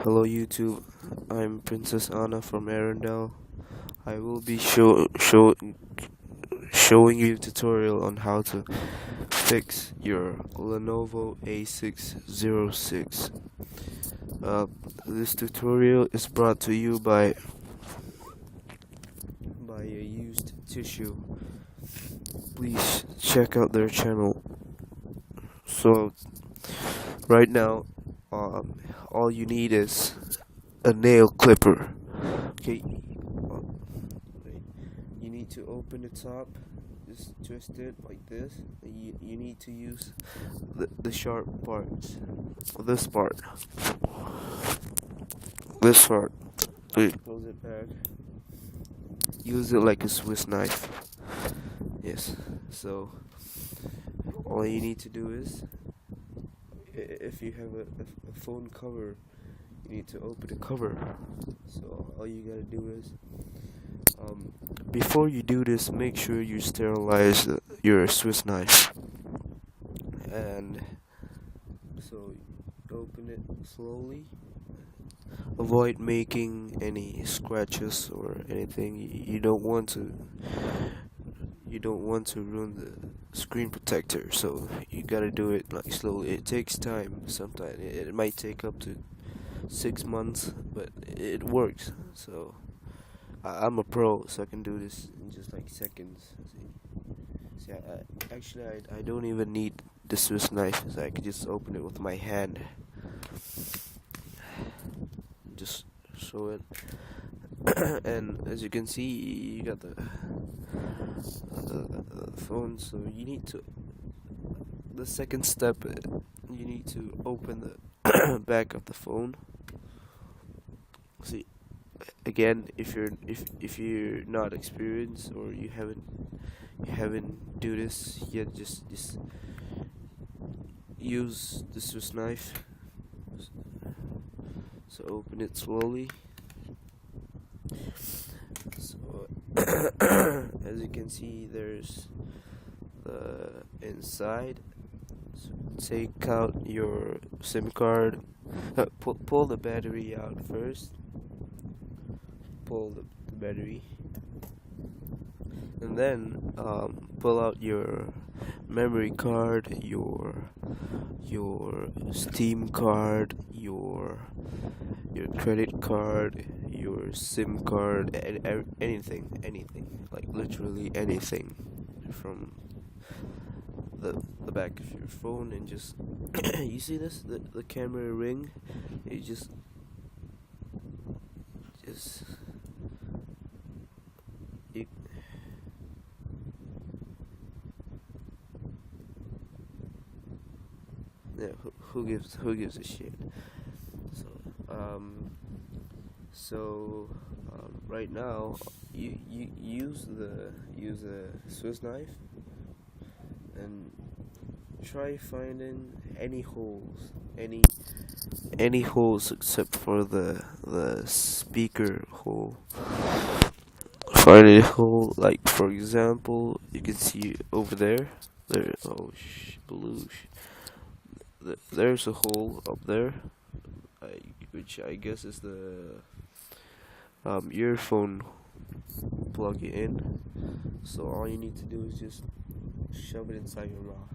Hello YouTube, I'm Princess Anna from Arendelle. I will be showing you a tutorial on how to fix your Lenovo A606. Uh, this tutorial is brought to you by a used tissue. Please check out their channel. So right now, all you need is a nail clipper. Okay, you need to open the top, just twist it like this. You need to use the sharp parts. This part. This part. Wait, close it back. Use it like a Swiss knife. Yes. So all you need to do is, if you have a phone cover, you need to open the cover. So all you gotta do is, before you do this, make sure you sterilize your Swiss knife. And so open it slowly. Avoid making any scratches or anything. You don't want to. You don't want to ruin the screen protector. So you gotta do it like slowly. It takes time. Sometimes it might take up to 6 months, but it works. So I'm a pro, so I can do this in just like seconds. See, I don't even need the Swiss knife, so I can just open it with my hand. Just show it. And as you can see, you got the phone, so you need to, the second step, you need to open the back of the phone. See, again, if you're not experienced or you haven't do this yet, just use the Swiss knife. So open it slowly. So as you can see, there's the inside. So take out your SIM card. Pull the battery out first. Pull the battery, and then pull out your memory card, your Steam card, your credit card, your SIM card, anything, like literally anything from the back of your phone, and just you see this, the camera ring, you just you, yeah, who gives a shit. So right now, you use a Swiss knife and try finding any holes except for the speaker hole. Find a hole, like for example, you can see over there. Oh bloosh. There's a hole up there, which I guess is the earphone plug it in. So all you need to do is just shove it inside your mouth.